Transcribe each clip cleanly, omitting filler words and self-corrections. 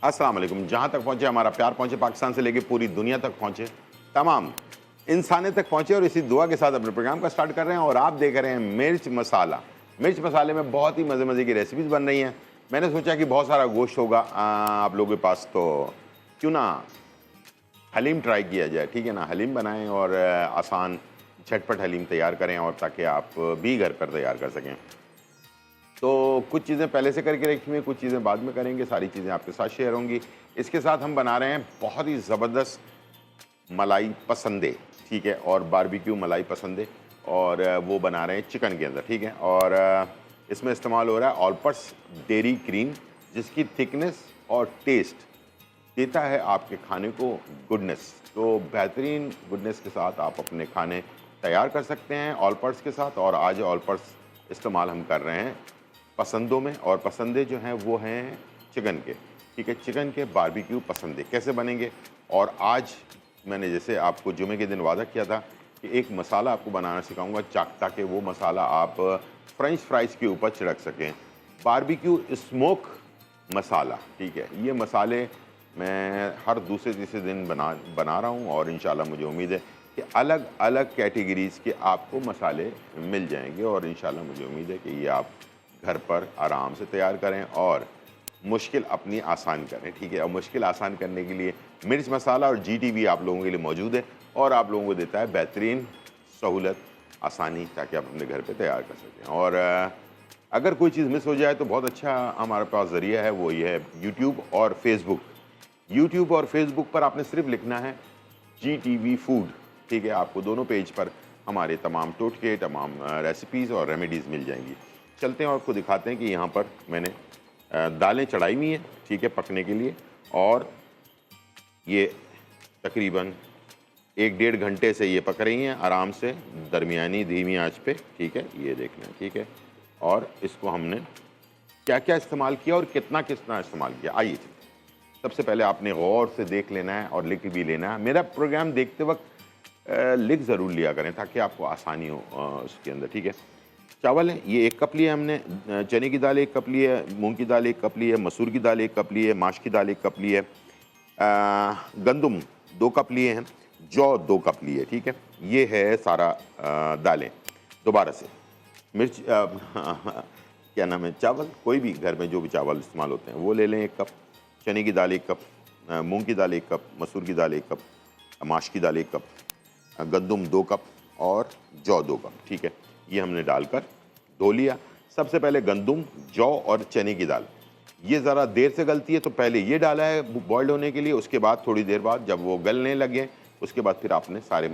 अस्सलाम वालेकुम। जहाँ तक पहुँचे हमारा प्यार पहुँचे, पाकिस्तान से लेके पूरी दुनिया तक पहुँचे, तमाम इंसानियत तक पहुँचे, और इसी दुआ के साथ अपने प्रोग्राम का स्टार्ट कर रहे हैं। और आप देख रहे हैं मिर्च मसाला। मिर्च मसाले में बहुत ही मज़े मज़े की रेसिपीज़ बन रही हैं। मैंने सोचा कि बहुत सारा गोश्त होगा आप लोगों के पास, तो क्यों ना हलीम ट्राई किया जाए, ठीक है ना। हलीम बनाएं और आसान झटपट हलीम तैयार करें, और ताकि आप भी घर पर तैयार कर सकें। तो कुछ चीज़ें पहले से करके रखी हुई हैं, कुछ चीज़ें बाद में करेंगे, सारी चीज़ें आपके साथ शेयर होंगी। इसके साथ हम बना रहे हैं बहुत ही ज़बरदस्त मलाई पसंदे, ठीक है, और बारबेक्यू मलाई पसंदे, और वो बना रहे हैं चिकन के अंदर, ठीक है। और इसमें इस्तेमाल हो रहा है ऑलपर्स डेयरी क्रीम, जिसकी थिकनेस और टेस्ट देता है आपके खाने को गुडनेस। तो बेहतरीन गुडनेस के साथ आप अपने खाने तैयार कर सकते हैं ऑलपर्स के साथ। और आज ऑलपर्स इस्तेमाल हम कर रहे हैं पसंदों में, और पसंदे जो हैं वो हैं चिकन के, ठीक है। चिकन के बारबेक्यू पसंदे कैसे बनेंगे, और आज मैंने जैसे आपको जुमे के दिन वादा किया था कि एक मसाला आपको बनाना सिखाऊंगा, ताकि वो मसाला आप फ्रेंच फ्राइज़ के ऊपर छिड़क सकें। बारबेक्यू स्मोक मसाला, ठीक है। ये मसाले मैं हर दूसरे तीसरे दिन बना रहा हूँ, और इंशाल्लाह मुझे उम्मीद है कि अलग अलग कैटेगरीज़ के आपको मसाले मिल जाएंगे, और इंशाल्लाह मुझे उम्मीद है कि ये आप घर पर आराम से तैयार करें और मुश्किल अपनी आसान करें, ठीक है। और मुश्किल आसान करने के लिए मिर्च मसाला और GTV आप लोगों के लिए मौजूद है, और आप लोगों को देता है बेहतरीन सहूलत, आसानी, ताकि आप अपने घर पे तैयार कर सकें। और अगर कोई चीज़ मिस हो जाए तो बहुत अच्छा हमारे पास ज़रिया है, वो ये है यूट्यूब और फेसबुक। यूट्यूब और फेसबुक पर आपने सिर्फ लिखना है GTV फूड, ठीक है। आपको दोनों पेज पर हमारे तमाम टोटके, तमाम रेसिपीज़ और रेमेडीज़ मिल जाएंगी। चलते हैं और आपको दिखाते हैं कि यहाँ पर मैंने दालें चढ़ाई हुई हैं, ठीक है, पकने के लिए। और ये तकरीबन 1-1.5 घंटे से ये पक रही हैं आराम से, दरमियानी धीमी आंच पे, ठीक है। ये देख लें, ठीक है। और इसको हमने क्या क्या इस्तेमाल किया और कितना कितना इस्तेमाल किया, आइए। सबसे पहले आपने गौर से देख लेना है और लिख भी लेना है। मेरा प्रोग्राम देखते वक्त लिख ज़रूर लिया करें, ताकि आपको आसानी हो उसके अंदर, ठीक है। चावल है, ये 1 कप लिया हमने, चने की दाल 1 कप ली है, मूंग की दाल 1 कप ली है, मसूर की दाल 1 कप ली है, माश की दाल 1 कप ली है, गंदम 2 कप लिए हैं, जौ 2 कप लिए, ठीक है। ये है सारा दालें। दोबारा से मिर्च क्या नाम है, चावल, कोई भी घर में जो भी चावल इस्तेमाल होते हैं वो ले लें 1 कप, चने की दाल 1 कप, मूंग की दाल 1 कप, मसूर की दाल 1 कप, माश की दाल 1 कप, गंदम 2 कप और जौ 2 कप, ठीक है। ये हमने डालकर धो लिया। सबसे पहले गंदम, जौ और चने की दाल, ये ज़रा देर से गलती है, तो पहले ये डाला है बॉइल्ड होने के लिए। उसके बाद थोड़ी देर बाद जब वो गलने लगे, उसके बाद फिर आपने सारे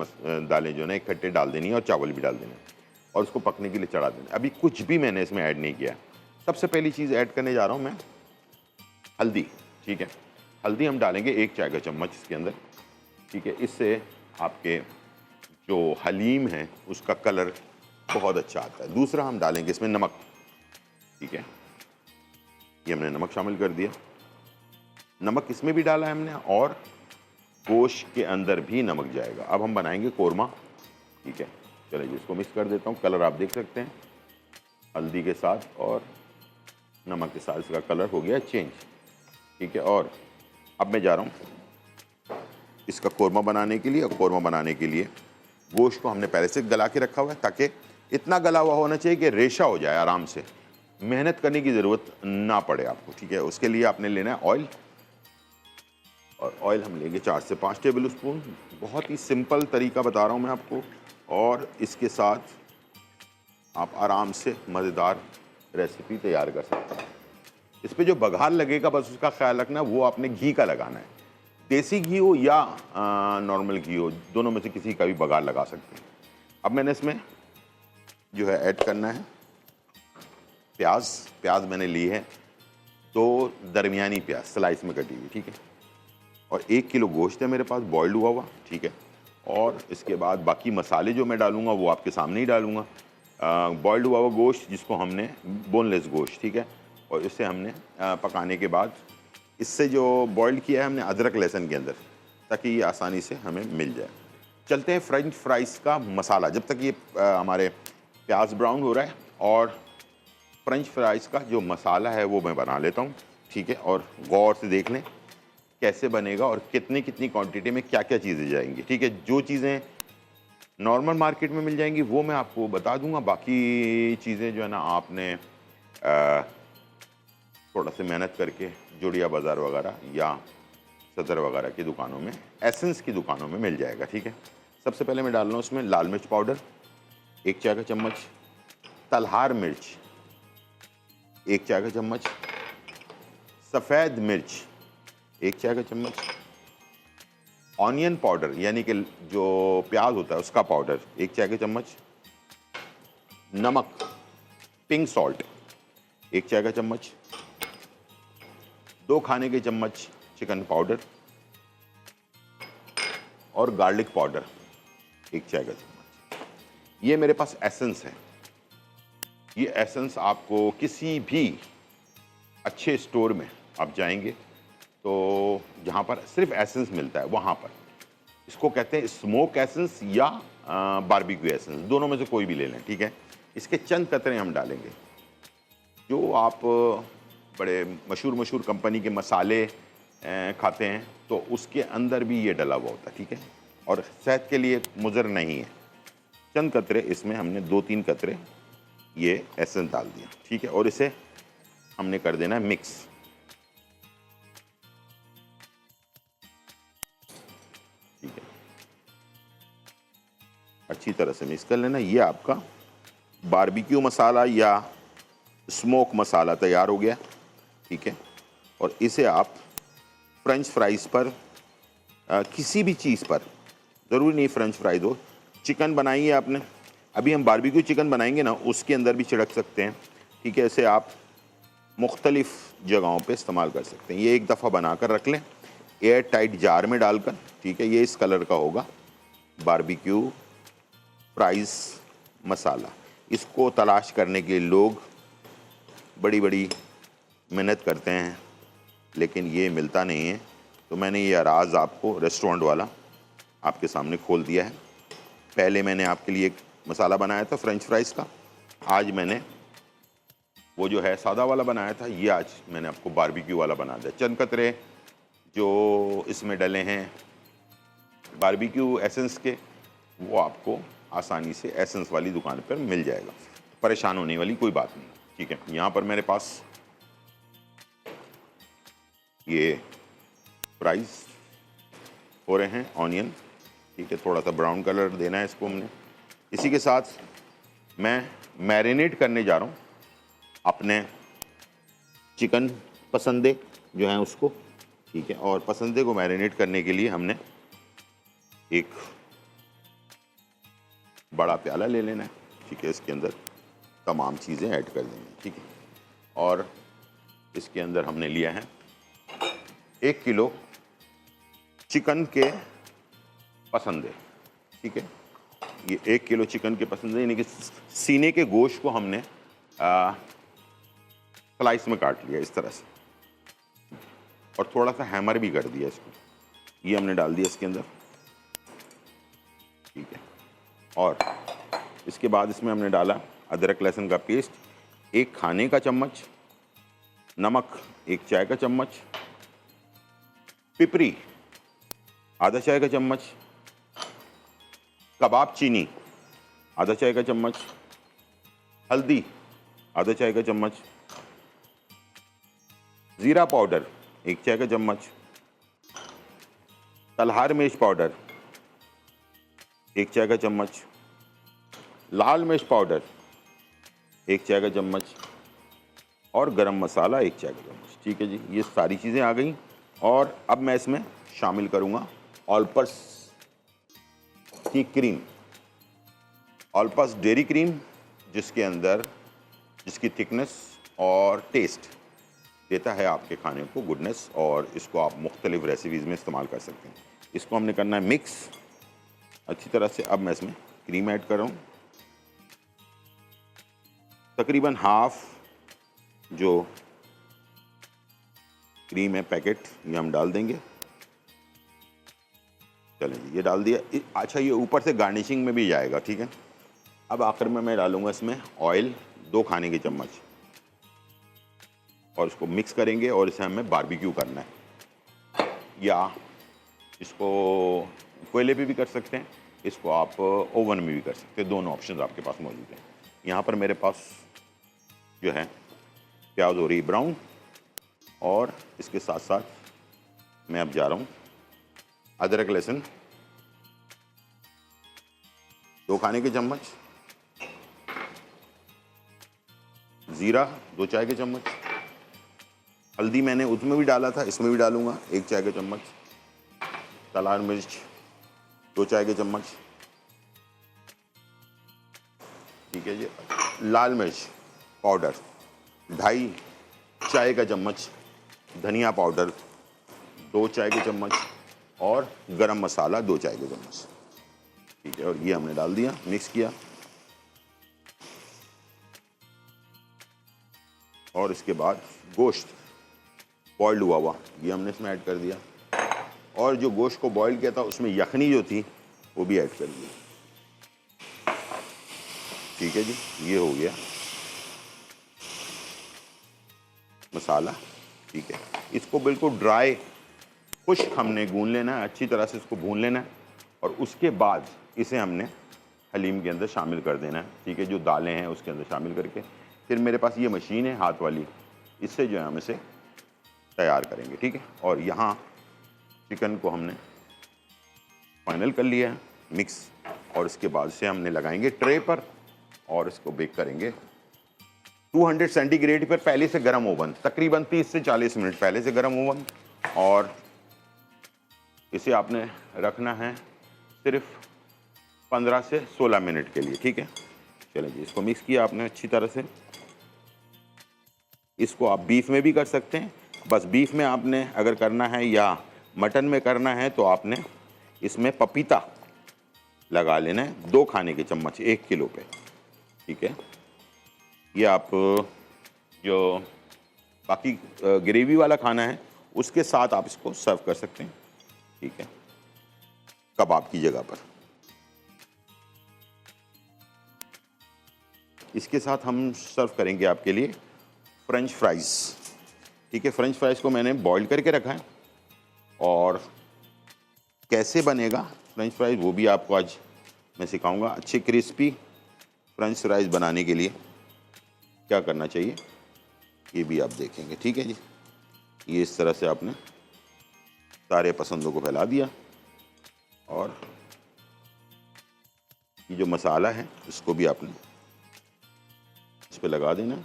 दालें जो है इकट्ठे डाल देनी है, और चावल भी डाल देना है, और उसको पकने के लिए चढ़ा देना है। अभी कुछ भी मैंने इसमें ऐड नहीं किया। सबसे पहली चीज़ ऐड करने जा रहा हूँ मैं हल्दी, ठीक है। हल्दी हम डालेंगे 1 चाय का चम्मच इसके अंदर, ठीक है। इससे आपके जो हलीम है उसका कलर बहुत अच्छा आता है। दूसरा हम डालेंगे इसमें नमक, ठीक है। ये हमने नमक शामिल कर दिया। नमक इसमें भी डाला है हमने, और गोश्त के अंदर भी नमक जाएगा। अब हम बनाएंगे कोरमा, ठीक है। चलिए इसको मिक्स कर देता हूँ। कलर आप देख सकते हैं, हल्दी के साथ और नमक के साथ इसका कलर हो गया चेंज, ठीक है। और अब मैं जा रहा हूँ इसका कोरमा बनाने के लिए। और कोरमा बनाने के लिए गोश्त को हमने पहले से गला के रखा हुआ है, ताकि इतना गला हुआ होना चाहिए कि रेशा हो जाए, आराम से मेहनत करने की ज़रूरत ना पड़े आपको, ठीक है। उसके लिए आपने लेना है ऑयल, और ऑयल हम लेंगे 4 से 5 टेबल स्पून। बहुत ही सिंपल तरीका बता रहा हूँ मैं आपको, और इसके साथ आप आराम से मज़ेदार रेसिपी तैयार कर सकते हैं। इस पर जो बघार लगेगा, बस उसका ख्याल रखना, वो आपने घी का लगाना है। देसी घी हो या नॉर्मल घी हो, दोनों में से किसी का भी बघार लगा सकते हैं। अब मैंने इसमें जो है ऐड करना है प्याज मैंने ली है 2 दरमियानी प्याज स्लाइस में कटी हुई, ठीक है। और 1 किलो गोश्त है मेरे पास बॉइल्ड हुआ, ठीक है। और इसके बाद बाकी मसाले जो मैं डालूंगा वो आपके सामने ही डालूंगा। बॉइल्ड हुआ गोश्त, जिसको हमने बोनलेस गोश्त, ठीक है। और इसे हमने पकाने के बाद इससे जो बॉइल्ड किया है हमने अदरक लहसुन के अंदर, ताकि ये आसानी से हमें मिल जाए। चलते हैं फ्रेंच फ्राइज़ का मसाला। जब तक ये हमारे प्याज ब्राउन हो रहा है, और फ्रेंच फ्राइज़ का जो मसाला है वो मैं बना लेता हूँ, ठीक है। और गौर से देख लें कैसे बनेगा और कितनी कितनी क्वांटिटी में क्या क्या चीज़ें जाएंगी, ठीक है। जो चीज़ें नॉर्मल मार्केट में मिल जाएंगी वो मैं आपको बता दूंगा, बाकी चीज़ें जो है ना आपने थोड़ा सा मेहनत करके जोड़िया बाज़ार वगैरह या सदर वगैरह की दुकानों में, एसेंस की दुकानों में मिल जाएगा, ठीक है। सबसे पहले मैं डाल रहा हूँ उसमें लाल मिर्च पाउडर 1 चाय का चम्मच, तलहार मिर्च 1 चाय का चम्मच, सफ़ेद मिर्च 1 चाय का चम्मच, ऑनियन पाउडर यानी कि जो प्याज होता है उसका पाउडर 1 चाय का चम्मच, नमक पिंक सॉल्ट 1 चाय का चम्मच, 2 खाने के चम्मच चिकन पाउडर और गार्लिक पाउडर 1 चाय का चम्मच। ये मेरे पास एसेंस है। ये एसेंस आपको किसी भी अच्छे स्टोर में आप जाएंगे तो जहाँ पर सिर्फ एसेंस मिलता है वहाँ पर, इसको कहते हैं स्मोक एसेंस या बारबेक्यू एसेंस, दोनों में से कोई भी ले लें, ठीक है। इसके चंद कतरे हम डालेंगे। जो आप बड़े मशहूर कंपनी के मसाले खाते हैं तो उसके अंदर भी ये डला हुआ होता है, ठीक है, और सेहत के लिए मुज़र नहीं है। चंद कतरे इसमें हमने 2-3 कतरे ये एसेंस डाल दिया, ठीक है, और इसे हमने कर देना है मिक्स, ठीक है। अच्छी तरह से मिक्स कर लेना। ये आपका बारबेक्यू मसाला या स्मोक मसाला तैयार हो गया, ठीक है। और इसे आप फ्रेंच फ्राइज़ पर किसी भी चीज़ पर, ज़रूरी नहीं फ्रेंच फ्राइज़ हो, चिकन बनाई है आपने, अभी हम बारबेक्यू चिकन बनाएंगे ना उसके अंदर भी छिड़क सकते हैं, ठीक है। इसे आप मुख्तलिफ़ जगहों पे इस्तेमाल कर सकते हैं। ये एक दफ़ा बना कर रख लें एयर टाइट जार में डालकर, ठीक है। ये इस कलर का होगा बारबेक्यू फ्राइज़ मसाला। इसको तलाश करने के लिए लोग बड़ी बड़ी मेहनत करते हैं लेकिन ये मिलता नहीं है, तो मैंने ये राज आपको रेस्टोरेंट वाला आपके सामने खोल दिया है। पहले मैंने आपके लिए एक मसाला बनाया था फ्रेंच फ्राइज़ का, आज मैंने वो जो है सादा वाला बनाया था, ये आज मैंने आपको बारबेक्यू वाला बना दिया। चंद कतरे जो इसमें डले हैं बारबेक्यू एसेंस के, वो आपको आसानी से एसेंस वाली दुकान पर मिल जाएगा, परेशान होने वाली कोई बात नहीं, ठीक है। यहाँ पर मेरे पास ये फ्राइज़ हो रहे हैं, ऑनियन, ठीक है, थोड़ा सा ब्राउन कलर देना है इसको हमने। इसी के साथ मैं मैरिनेट करने जा रहा हूँ अपने चिकन पसंदे जो हैं उसको, ठीक है। और पसंदे को मैरिनेट करने के लिए हमने एक बड़ा प्याला ले लेना है, ठीक है। इसके अंदर तमाम चीज़ें ऐड कर देंगे, ठीक है। और इसके अंदर हमने लिया है 1 किलो चिकन के पसंदे, ठीक है। ये 1 किलो चिकन के पसंदे यानी कि सीने के गोश्त को हमने स्लाइस में काट लिया इस तरह से, और थोड़ा सा हैमर भी कर दिया इसको, ये हमने डाल दिया इसके अंदर, ठीक है। और इसके बाद इसमें हमने डाला अदरक लहसुन का पेस्ट 1 खाने का चम्मच, नमक 1 चाय का चम्मच, पिपरी आधा चाय का चम्मच, कबाब चीनी आधा चाय का चम्मच, हल्दी आधा चाय का चम्मच, ज़ीरा पाउडर 1 चाय का चम्मच, तलहार मिर्च पाउडर 1 चाय का चम्मच, लाल मिर्च पाउडर 1 चाय का चम्मच और गरम मसाला 1 चाय का चम्मच, ठीक है जी। ये सारी चीज़ें आ गई और अब मैं इसमें शामिल करूँगा ऑलपर्स की क्रीम, ऑलपर्स डेयरी क्रीम, जिसके अंदर जिसकी थिकनेस और टेस्ट देता है आपके खाने को गुडनेस, और इसको आप मुख्तलिफ रेसिपीज़ में इस्तेमाल कर सकते हैं। इसको हमने करना है मिक्स अच्छी तरह से। अब मैं इसमें क्रीम ऐड कर रहा हूँ, तकरीबन हाफ जो क्रीम है पैकेट ये हम डाल देंगे। चलें जी, ये डाल दिया। अच्छा, ये ऊपर से गार्निशिंग में भी जाएगा, ठीक है। अब आखिर में मैं डालूंगा इसमें ऑयल 2 खाने के चम्मच, और इसको मिक्स करेंगे और इसे हमें बारबेक्यू करना है। या इसको कोयले पे भी कर सकते हैं, इसको आप ओवन में भी कर सकते हैं, दोनों ऑप्शन आपके पास मौजूद हैं। यहाँ पर मेरे पास जो है प्याज हो रही ब्राउन, और इसके साथ साथ मैं अब जा रहा हूँ अदरक लहसुन 2 खाने के चम्मच, ज़ीरा 2 चाय के चम्मच, हल्दी मैंने उसमें भी डाला था, इसमें भी डालूंगा 1 चाय का चम्मच, तला मिर्च 2 चाय के चम्मच, ठीक है जी। लाल मिर्च पाउडर 2.5 चाय का चम्मच, धनिया पाउडर 2 चाय के चम्मच, और गरम मसाला 2 चाय के चम्मच, ठीक है। और ये हमने डाल दिया, मिक्स किया, और इसके बाद गोश्त बॉइल्ड हुआ ये हमने इसमें ऐड कर दिया, और जो गोश्त को बॉईल किया था उसमें यखनी जो थी वो भी ऐड कर दी, ठीक है जी। ये हो गया मसाला, ठीक है। इसको बिल्कुल ड्राई खुश्क हमने गूंद लेना है, अच्छी तरह से इसको भून लेना है, और उसके बाद इसे हमने हलीम के अंदर शामिल कर देना है, ठीक है। जो दालें हैं उसके अंदर शामिल करके फिर मेरे पास ये मशीन है हाथ वाली, इससे जो है हम इसे तैयार करेंगे, ठीक है। और यहाँ चिकन को हमने फाइनल कर लिया है मिक्स, और इसके बाद से हमने लगाएंगे ट्रे पर और इसको बेक करेंगे 200 सेंटीग्रेड पर पहले से गर्म ओवन, तकरीबन 30 से 40 मिनट पहले से गर्म ओवन, और इसे आपने रखना है सिर्फ 15 से 16 मिनट के लिए, ठीक है। चलें जी, इसको मिक्स किया आपने अच्छी तरह से। इसको आप बीफ में भी कर सकते हैं, बस बीफ में आपने अगर करना है या मटन में करना है तो आपने इसमें पपीता लगा लेना है 2 खाने के चम्मच 1 किलो पे, ठीक है। ये आप जो बाकी ग्रेवी वाला खाना है उसके साथ आप इसको सर्व कर सकते हैं, ठीक है, कबाब की जगह पर। इसके साथ हम सर्व करेंगे आपके लिए फ्रेंच फ्राइज़, ठीक है। फ्रेंच फ्राइज़ को मैंने बॉईल करके रखा है, और कैसे बनेगा फ्रेंच फ्राइज़ वो भी आपको आज मैं सिखाऊंगा। अच्छे क्रिस्पी फ्रेंच फ्राइज़ बनाने के लिए क्या करना चाहिए ये भी आप देखेंगे, ठीक है जी। ये इस तरह से आपने सारे पसंदों को फैला दिया, और ये जो मसाला है इसको भी आपने इस पे लगा देना,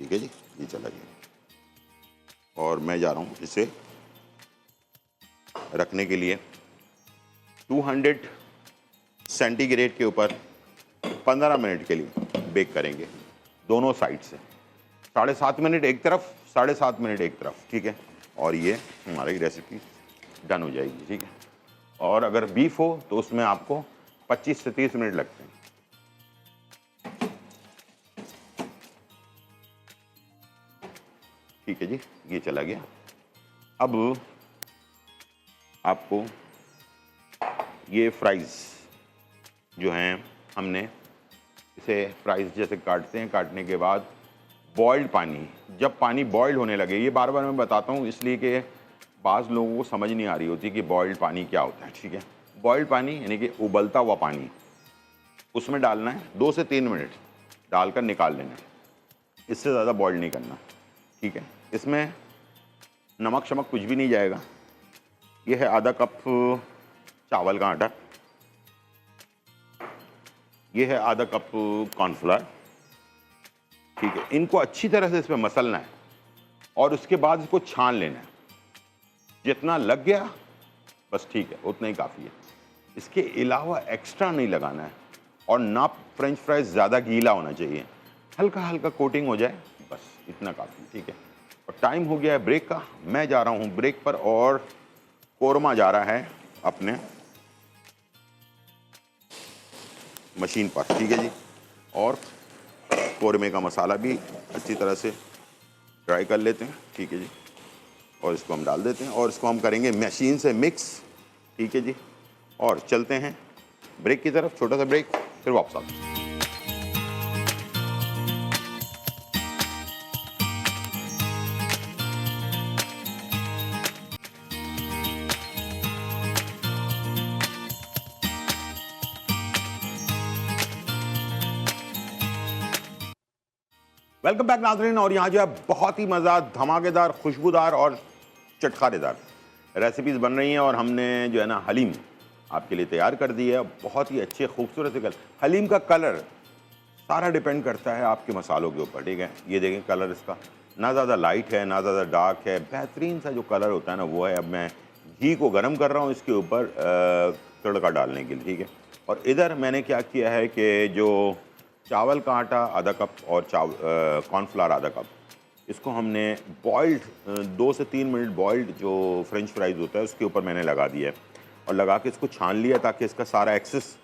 ठीक है जी। ये चला गया, और मैं जा रहा हूँ इसे रखने के लिए 200 सेंटीग्रेड के ऊपर 15 मिनट के लिए बेक करेंगे दोनों साइड से, 7.5 मिनट एक तरफ, 7.5 मिनट एक तरफ, ठीक है। और ये हमारी रेसिपी डन हो जाएगी, ठीक है। और अगर बीफ हो तो उसमें आपको 25 से 30 मिनट लगते हैं। ठीक है जी, ये चला गया। अब आपको ये फ्राइज़ जो हैं हमने इसे फ्राइज़ जैसे काटते हैं, काटने के बाद बॉइल्ड पानी, जब पानी बॉइल्ड होने लगे, ये बार बार मैं बताता हूँ इसलिए कि बाज़ लोगों को समझ नहीं आ रही होती कि बॉइल्ड पानी क्या होता है, ठीक है। बॉइल्ड पानी यानी कि उबलता हुआ पानी, उसमें डालना है 2 से 3 मिनट डालकर निकाल लेना है, इससे ज़्यादा बॉइल्ड नहीं करना, ठीक है। इसमें नमक शमक कुछ भी नहीं जाएगा। ये है आधा कप चावल का आटा, ये है आधा कप कॉर्नफ्लावर, ठीक है। इनको अच्छी तरह से इसमें मसलना है और उसके बाद इसको छान लेना है। जितना लग गया बस ठीक है, उतना ही काफ़ी है। इसके अलावा एक्स्ट्रा नहीं लगाना है, और ना फ्रेंच फ्राइज ज़्यादा गीला होना चाहिए, हल्का हल्का कोटिंग हो जाए, बस इतना काफ़ी, ठीक है। और टाइम हो गया है ब्रेक का, मैं जा रहा हूँ ब्रेक पर, और कोरमा जा रहा है अपने मशीन पर, ठीक है जी। और कोरमे का मसाला भी अच्छी तरह से ड्राई कर लेते हैं, ठीक है जी। और इसको हम डाल देते हैं और इसको हम करेंगे मशीन से मिक्स, ठीक है जी। और चलते हैं ब्रेक की तरफ, छोटा सा ब्रेक, फिर वापस आते हैं। वेलकम बैक नाज़रीन। और यहाँ जो है बहुत ही मज़ा, धमाकेदार, खुशबूदार और चटखारेदार रेसिपीज़ बन रही हैं और हमने जो है ना हलीम आपके लिए तैयार कर दी है। बहुत ही अच्छे खूबसूरत कलर। हलीम का कलर सारा डिपेंड करता है आपके मसालों के ऊपर, ठीक है। ये देखें कलर इसका ना ज़्यादा लाइट है ना ज़्यादा डार्क है, बेहतरीन सा जो कलर होता है ना वो है। अब मैं घी को गर्म कर रहा हूँ इसके ऊपर तड़का डालने के लिए, ठीक है। और इधर मैंने क्या किया है कि जो चावल का आटा आधा कप और कॉर्नफ्लावर आधा कप, इसको हमने बॉइल्ड 2 से 3 मिनट बॉइल्ड जो फ्रेंच फ्राइज़ होता है उसके ऊपर मैंने लगा दिया है और लगा के इसको छान लिया ताकि इसका सारा एक्सेस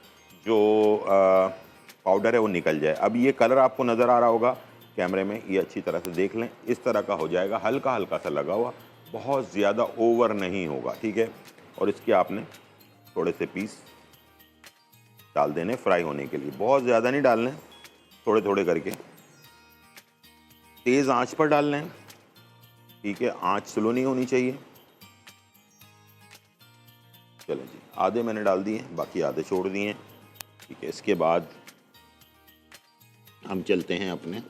जो पाउडर है वो निकल जाए। अब ये कलर आपको नज़र आ रहा होगा कैमरे में, ये अच्छी तरह से देख लें। इस तरह का हो जाएगा, हल्का हल्का सा लगा हुआ, बहुत ज़्यादा ओवर नहीं होगा, ठीक है। और इसके आपने थोड़े से पीस डाल देने फ्राई होने के लिए, बहुत ज़्यादा नहीं डालने, थोड़े थोड़े करके तेज़ आंच पर डाल लें, ठीक है। आंच स्लो नहीं होनी चाहिए। चलें जी, आधे मैंने डाल दिए, बाकी आधे छोड़ दिए, ठीक है। इसके बाद हम चलते हैं अपने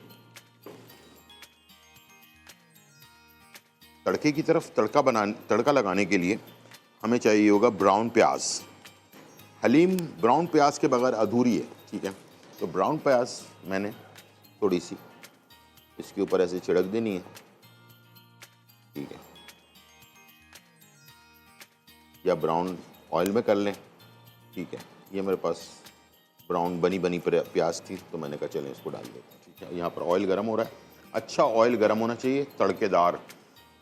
तड़के की तरफ। तड़का लगाने के लिए हमें चाहिए होगा ब्राउन प्याज। हलीम ब्राउन प्याज के बगैर अधूरी है, ठीक है। तो ब्राउन प्याज मैंने थोड़ी सी इसके ऊपर ऐसे छिड़क देनी है, ठीक है। या ब्राउन ऑयल में कर लें, ठीक है। ये मेरे पास ब्राउन बनी प्याज थी तो मैंने कहा चलें इसको डाल देते हैं, ठीक है। यहाँ पर ऑयल गर्म हो रहा है, अच्छा ऑयल गर्म होना चाहिए, तड़केदार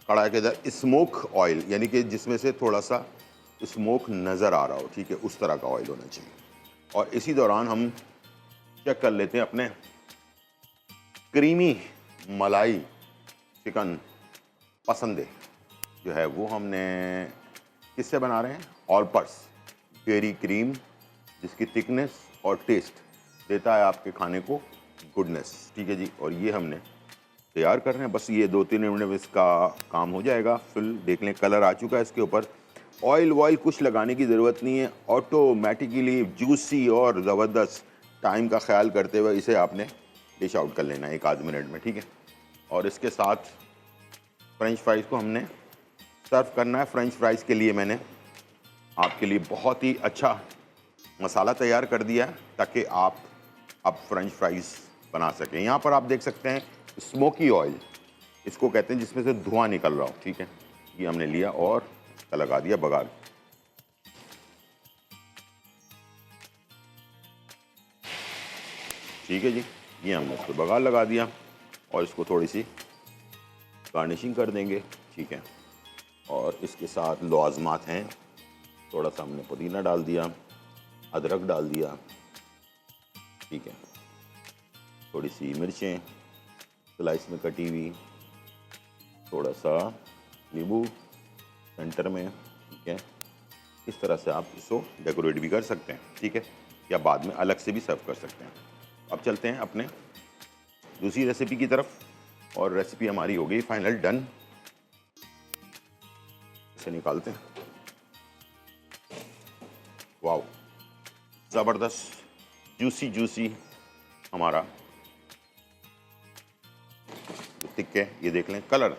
कड़ाकेदार स्मोक ऑयल, यानी कि जिसमें से थोड़ा सा स्मोक नज़र आ रहा हो, ठीक है, उस तरह का ऑयल होना चाहिए। और इसी दौरान हम चेक कर लेते हैं अपने क्रीमी मलाई चिकन पसंदे जो है वो हमने किससे बना रहे हैं, ऑल पर्स डेयरी क्रीम, जिसकी थिकनेस और टेस्ट देता है आपके खाने को गुडनेस, ठीक है जी। और ये हमने तैयार कर रहे हैं, बस ये 2-3 मिनट में इसका काम हो जाएगा। फिर देख लें कलर आ चुका है इसके ऊपर, ऑयल वॉयल कुछ लगाने की ज़रूरत नहीं है, ऑटोमेटिकली जूसी और ज़बरदस्त। टाइम का ख्याल करते हुए इसे आपने डिश आउट कर लेना है 1 आध मिनट में, ठीक है। और इसके साथ फ्रेंच फ्राइज़ को हमने सर्व करना है। फ्रेंच फ्राइज़ के लिए मैंने आपके लिए बहुत ही अच्छा मसाला तैयार कर दिया है ताकि आप अब फ्रेंच फ्राइज़ बना सकें। यहाँ पर आप देख सकते हैं स्मोकी ऑयल इसको कहते हैं, जिसमें से धुआं निकल रहा हो, ठीक है। ये हमने लिया और लगा दिया बघार, ठीक है जी। ये हमने इसको बघार लगा दिया और इसको थोड़ी सी गार्निशिंग कर देंगे, ठीक है। और इसके साथ लवाज़मात हैं, थोड़ा सा हमने पुदीना डाल दिया, अदरक डाल दिया, ठीक है। थोड़ी सी मिर्चें स्लाइस में कटी हुई, थोड़ा सा नींबू सेंटर में, ठीक है। इस तरह से आप इसको डेकोरेट भी कर सकते हैं, ठीक है, या बाद में अलग से भी सर्व कर सकते हैं। अब चलते हैं अपने दूसरी रेसिपी की तरफ, और रेसिपी हमारी हो गई फाइनल डन। इसे निकालते हैं। वाओ, ज़बरदस्त जूसी जूसी हमारा टिक्के, ये देख लें कलर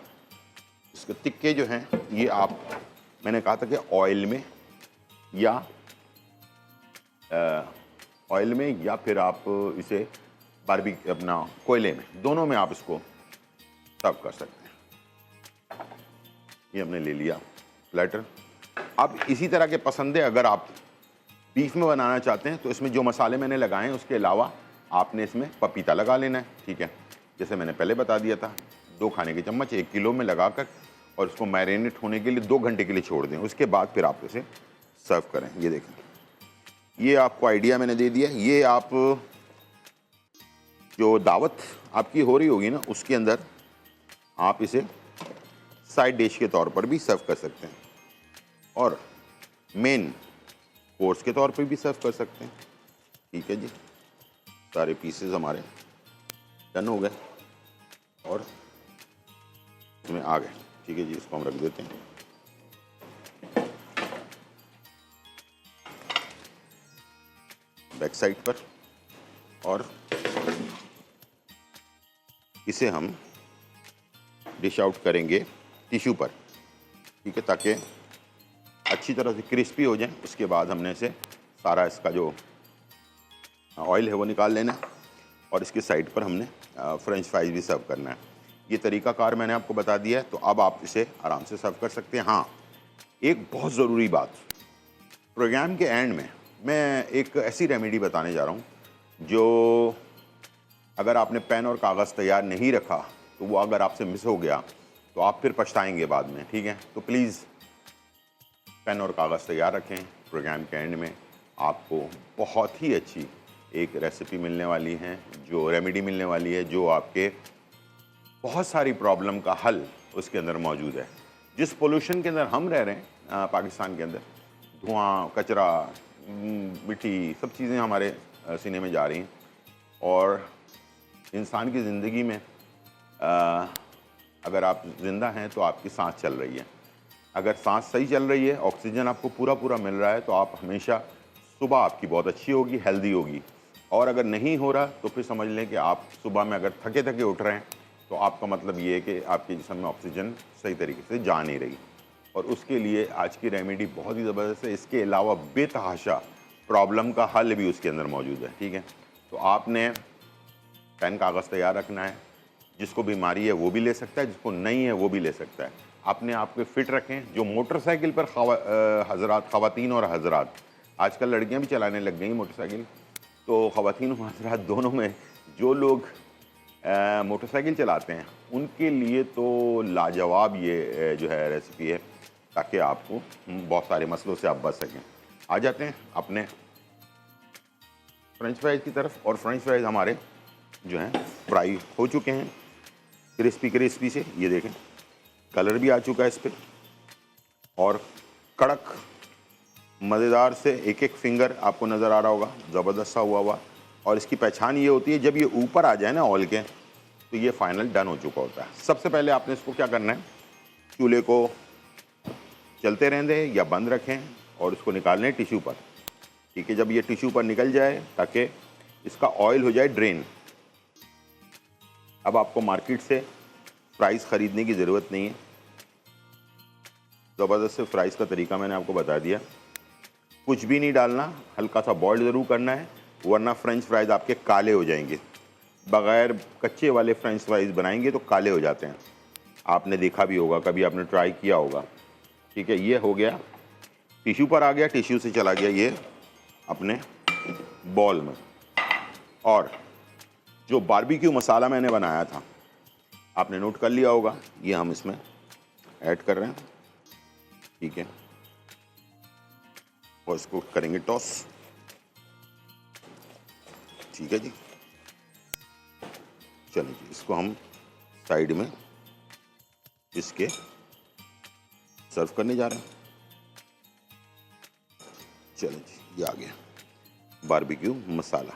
इसके टिक्के जो हैं ये आप, मैंने कहा था कि ऑयल में या फिर आप इसे बारबी अपना कोयले में, दोनों में आप इसको सर्व कर सकते हैं। ये हमने ले लिया प्लेटर। अब इसी तरह के पसंदे अगर आप बीफ में बनाना चाहते हैं तो इसमें जो मसाले मैंने लगाए हैं उसके अलावा आपने इसमें पपीता लगा लेना है, ठीक है। जैसे मैंने पहले बता दिया था, 2 खाने के चम्मच 1 किलो में लगाकर और इसको मैरिनेट होने के लिए 2 घंटे के लिए छोड़ दें। उसके बाद फिर आप इसे सर्व करें। ये देखें, ये आपको आइडिया मैंने दे दिया। ये आप जो दावत आपकी हो रही होगी ना उसके अंदर आप इसे साइड डिश के तौर पर भी सर्व कर सकते हैं और मेन कोर्स के तौर पर भी सर्व कर सकते हैं, ठीक है जी। सारे पीसेस हमारे डन हो गए और इसमें आ गए, ठीक है जी। इसको हम रख देते हैं। बैक साइड पर, और इसे हम डिश आउट करेंगे टिश्यू पर, ठीक है, ताकि अच्छी तरह से क्रिस्पी हो जाए। उसके बाद हमने इसे सारा इसका जो ऑयल है वो निकाल लेना है और इसके साइड पर हमने फ्रेंच फ्राइज भी सर्व करना है। ये तरीकाकार मैंने आपको बता दिया है, तो अब आप इसे आराम से सर्व कर सकते हैं। हाँ, एक बहुत ज़रूरी बात, प्रोग्राम के एंड में मैं एक ऐसी रेमेडी बताने जा रहा हूँ जो अगर आपने पेन और कागज़ तैयार नहीं रखा तो वो अगर आपसे मिस हो गया तो आप फिर पछताएंगे बाद में, ठीक है। तो प्लीज़ पेन और कागज़ तैयार रखें। प्रोग्राम के एंड में आपको बहुत ही अच्छी एक रेसिपी मिलने वाली है, जो रेमेडी मिलने वाली है, जो आपके बहुत सारी प्रॉब्लम का हल उसके अंदर मौजूद है। जिस पोल्यूशन के अंदर हम रह रहे हैं पाकिस्तान के अंदर, धुआं, कचरा, मिट्टी, सब चीज़ें हमारे सीने में जा रही हैं और इंसान की ज़िंदगी में अगर आप ज़िंदा हैं तो आपकी सांस चल रही है। अगर सांस सही चल रही है, ऑक्सीजन आपको पूरा मिल रहा है, तो आप हमेशा सुबह आपकी बहुत अच्छी होगी, हेल्दी होगी। और अगर नहीं हो रहा तो फिर समझ लें कि आप सुबह में अगर थके थके उठ रहे हैं तो आपका मतलब ये है कि आपके जिस्म में ऑक्सीजन सही तरीके से जा नहीं रही। और उसके लिए आज की रेमेडी बहुत ही ज़बरदस्त है। इसके अलावा बेतहाशा प्रॉब्लम का हल भी उसके अंदर मौजूद है, ठीक है। तो आपने पेन कागज़ तैयार रखना है। जिसको बीमारी है वो भी ले सकता है, जिसको नहीं है वो भी ले सकता है। अपने आप को फिट रखें। जो मोटरसाइकिल पर हज़रात, ख़वातीन और हज़रात, आजकल लड़कियां भी चलाने लग गई मोटरसाइकिल, तो ख़वातीन और हज़रात दोनों में जो लोग मोटरसाइकिल चलाते हैं उनके लिए तो लाजवाब ये जो है रेसिपी है, ताकि आपको बहुत सारे मसलों से आप बच सकें। आ जाते हैं अपने फ्रेंच फ्राइज़ की तरफ। और फ्रेंच फ्राइज़ हमारे जो हैं फ्राई हो चुके हैं क्रिस्पी से, ये देखें कलर भी आ चुका है इस पर, और कड़क मज़ेदार से एक एक फिंगर आपको नज़र आ रहा होगा, ज़बरदस्त सा हुआ। और इसकी पहचान ये होती है, जब ये ऊपर आ जाए ना ऑयल के, तो ये फाइनल डन हो चुका होता है। सबसे पहले आपने इसको क्या करना है, चूल्हे को चलते रहने दें या बंद रखें और इसको निकाल लें टिश्यू पर, ठीक है। जब ये टिश्यू पर निकल जाए ताकि इसका ऑयल हो जाए ड्रेन। अब आपको मार्केट से फ्राइज़ ख़रीदने की ज़रूरत नहीं है। ज़बरदस्त से फ्राइज़ का तरीका मैंने आपको बता दिया। कुछ भी नहीं डालना, हल्का सा बॉईल ज़रूर करना है, वरना फ्रेंच फ्राइज़ आपके काले हो जाएंगे। बग़ैर कच्चे वाले फ्रेंच फ्राइज़ बनाएंगे तो काले हो जाते हैं। आपने देखा भी होगा, कभी आपने ट्राई किया होगा, ठीक है। ये हो गया, टिश्यू पर आ गया, टिश्यू से चला गया ये अपने बॉल में। और जो बारबेक्यू मसाला मैंने बनाया था, आपने नोट कर लिया होगा, ये हम इसमें ऐड कर रहे हैं, ठीक है। और इसको करेंगे टॉस, ठीक है जी। चलिए जी, इसको हम साइड में इसके सर्व करने जा रहे हैं। चलिए जी, ये आ गया बारबेक्यू मसाला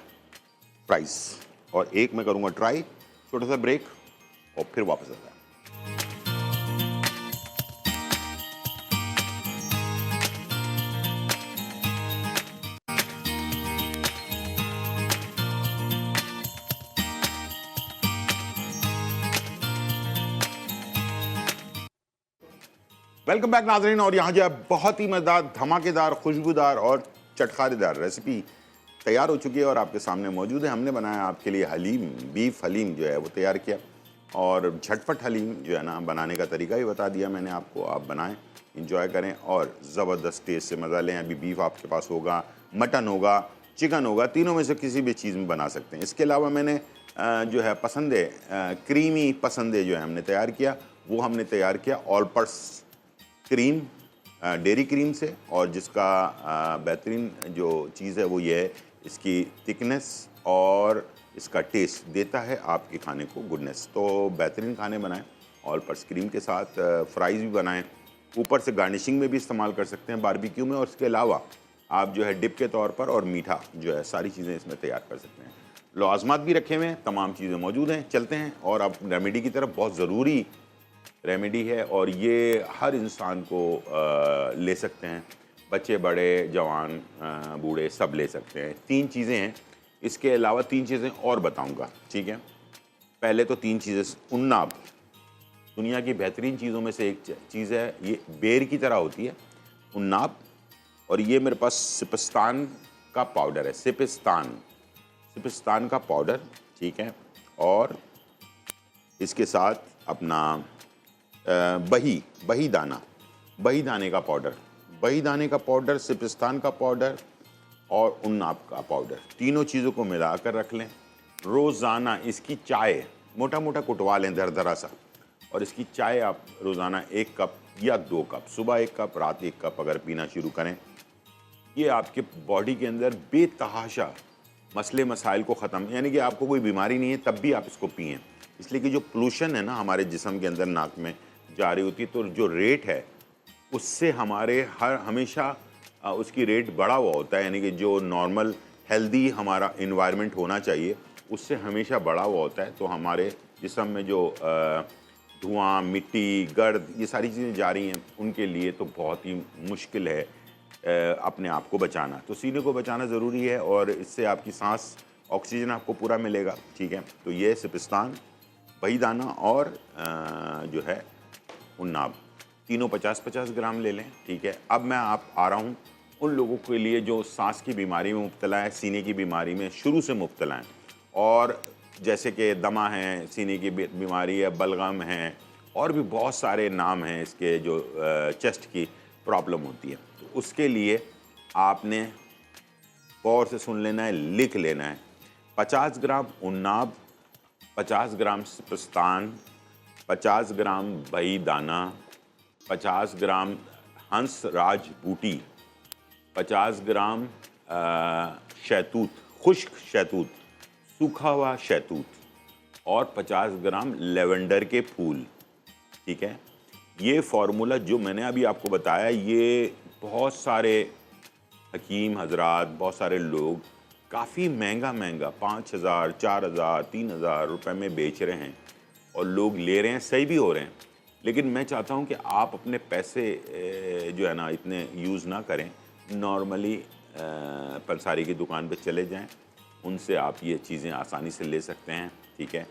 फ्राइज़। और एक मैं करूँगा ट्राई, छोटा सा ब्रेक, और फिर वापस आता है। वेलकम बैक नाज़रीन। और यहाँ जो है बहुत ही मज़ेदार, धमाकेदार, खुशबूदार और चटखारेदार रेसिपी तैयार हो चुकी है और आपके सामने मौजूद है। हमने बनाया आपके लिए हलीम, बीफ हलीम जो है वो तैयार किया, और झटपट हलीम जो है ना बनाने का तरीका भी बता दिया मैंने आपको। आप बनाएं, इंजॉय करें और ज़बरदस्त टेस्ट से मज़ा लें। अभी बीफ आपके पास होगा, मटन होगा, चिकन होगा, तीनों में से किसी भी चीज़ में बना सकते हैं। इसके अलावा मैंने जो है पसंदे, क्रीमी पसंदे जो है हमने तैयार किया, वो हमने तैयार किया all purpose cream, dairy cream से। और जिसका बेहतरीन जो चीज़ है वो ये है, इसकी थिकनेस और इसका टेस्ट देता है आपके खाने को गुडनेस। तो बेहतरीन खाने बनाएं ऑल पर्पस क्रीम के साथ, फ्राइज़ भी बनाएं, ऊपर से गार्निशिंग में भी इस्तेमाल कर सकते हैं बारबेक्यू में। और इसके अलावा आप जो है डिप के तौर पर और मीठा जो है सारी चीज़ें इसमें तैयार कर सकते हैं। लवाज़मात भी रखे हुए हैं, तमाम चीज़ें मौजूद हैं। चलते हैं और अब रेमेडी की तरफ। बहुत ज़रूरी रेमेडी है और ये हर इंसान को ले सकते हैं, बच्चे, बड़े, जवान, बूढ़े सब ले सकते हैं। 3 चीज़ें हैं, इसके अलावा 3 चीज़ें और बताऊंगा, ठीक है। पहले तो 3 चीज़ें, उन्नाब दुनिया की बेहतरीन चीज़ों में से एक चीज़ है, ये बेर की तरह होती है उन्नाब। और ये मेरे पास सिपिस्तान का पाउडर है, सिपिस्तान का पाउडर, ठीक है। और इसके साथ अपना बही दाने का पाउडर, सिपिस्तान का पाउडर और उन्नाब का पाउडर, तीनों चीज़ों को मिलाकर रख लें। रोज़ाना इसकी चाय मोटा मोटा कुटवा लें दरदरा सा, और इसकी चाय आप रोज़ाना 1 कप या 2 कप, सुबह 1 कप, रात 1 कप अगर पीना शुरू करें, ये आपके बॉडी के अंदर बेतहाशा मसले मसाइल को ख़त्म, यानी कि आपको कोई बीमारी नहीं है तब भी आप इसको पिएं। इसलिए कि जो पोल्यूशन है ना हमारे जिस्म के अंदर नाक में जा रही होती है, तो जो रेट है उससे हमारे हमेशा उसकी रेट बढ़ा हुआ होता है, यानी कि जो नॉर्मल हेल्दी हमारा इन्वायरमेंट होना चाहिए उससे हमेशा बढ़ा हुआ होता है। तो हमारे जिस्म में जो धुआं, मिट्टी, गर्द, ये सारी चीज़ें जा रही हैं, उनके लिए तो बहुत ही मुश्किल है अपने आप को बचाना। तो सीने को बचाना ज़रूरी है, और इससे आपकी सांस, ऑक्सीजन आपको पूरा मिलेगा, ठीक है। तो ये सिपिस्तान, बही दाना और जो है उन्नाब, तीनों 50-50 ग्राम ले लें, ठीक है। अब मैं आ रहा हूँ उन लोगों के लिए जो सांस की बीमारी में मुब्तला है, सीने की बीमारी में शुरू से मुब्तला हैं, और जैसे कि दमा है, सीने की बीमारी है, बलगम है, और भी बहुत सारे नाम हैं इसके, जो चेस्ट की प्रॉब्लम होती है। तो उसके लिए आपने गौर से सुन लेना है, लिख लेना है। 50 ग्राम उन्नाब, 50 ग्राम सिपिस्तान, 50 ग्राम बही दाना, 50 ग्राम हंस राज बूटी, 50 ग्राम शहतूत, खुश्क शहतूत, सूखा हुआ शहतूत, और 50 ग्राम लेवेंडर के फूल, ठीक है। ये फार्मूला जो मैंने अभी आपको बताया, ये बहुत सारे हकीम हजरात, बहुत सारे लोग काफ़ी महंगा 5,000, 4,000, 3,000 रुपये में बेच रहे हैं, और लोग ले रहे हैं, सही भी हो रहे हैं। लेकिन मैं चाहता हूं कि आप अपने पैसे जो है ना इतने यूज़ ना करें, नॉर्मली पंसारी की दुकान पे चले जाएं, उनसे आप ये चीज़ें आसानी से ले सकते हैं, ठीक है।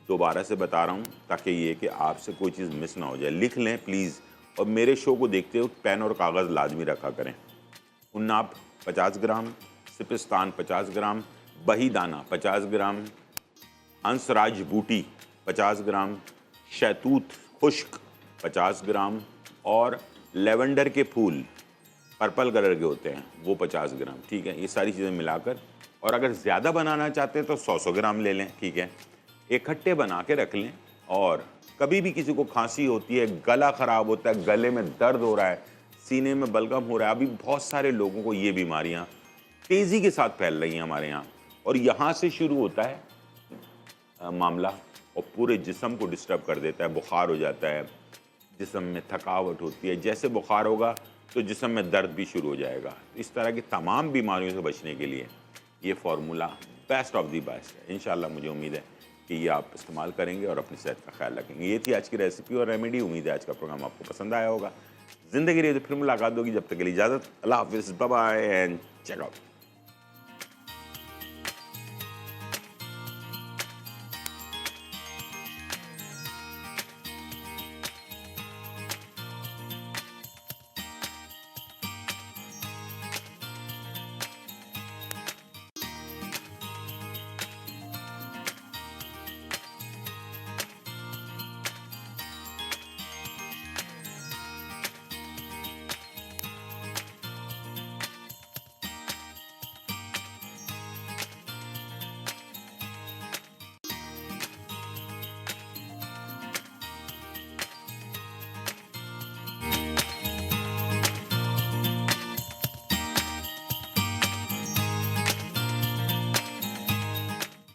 दोबारा से बता रहा हूँ ताकि ये कि आपसे कोई चीज़ मिस ना हो जाए। लिख लें प्लीज़, और मेरे शो को देखते हुए पेन और कागज़ लाजमी रखा करें। उन्नाब 50 ग्राम, सिपिस्तान 50 ग्राम, बही दाना 50 ग्राम, हंसराज बूटी 50 ग्राम, शहतूत खुश्क 50 ग्राम, और लेवेंडर के फूल पर्पल कलर के होते हैं वो 50 ग्राम, ठीक है। ये सारी चीज़ें मिलाकर, और अगर ज़्यादा बनाना चाहते हैं तो 100 ग्राम ले लें, ठीक है। इकट्ठे बना के रख लें, और कभी भी किसी को खांसी होती है, गला ख़राब होता है, गले में दर्द हो रहा है, सीने में बलगम हो रहा है, अभी बहुत सारे लोगों को ये बीमारियां तेज़ी के साथ फैल रही हैं हमारे यहाँ, और यहाँ से शुरू होता है मामला, और पूरे जिस्म को डिस्टर्ब कर देता है। बुखार हो जाता है, जिस्म में थकावट होती है, जैसे बुखार होगा तो जिस्म में दर्द भी शुरू हो जाएगा। इस तरह की तमाम बीमारियों से बचने के लिए ये formula best of the best है। इंशाल्लाह मुझे उम्मीद है कि ये आप इस्तेमाल करेंगे और अपनी सेहत का ख्याल रखेंगे। ये थी आज की रेसिपी और रेमेडी। उम्मीद है आज का प्रोग्राम आपको पसंद आया होगा। ज़िंदगी रही तो फिर मुलाकात होगी, जब तक के लिए इजाज़त, अल्लाह हाफिज़, bye bye and check out.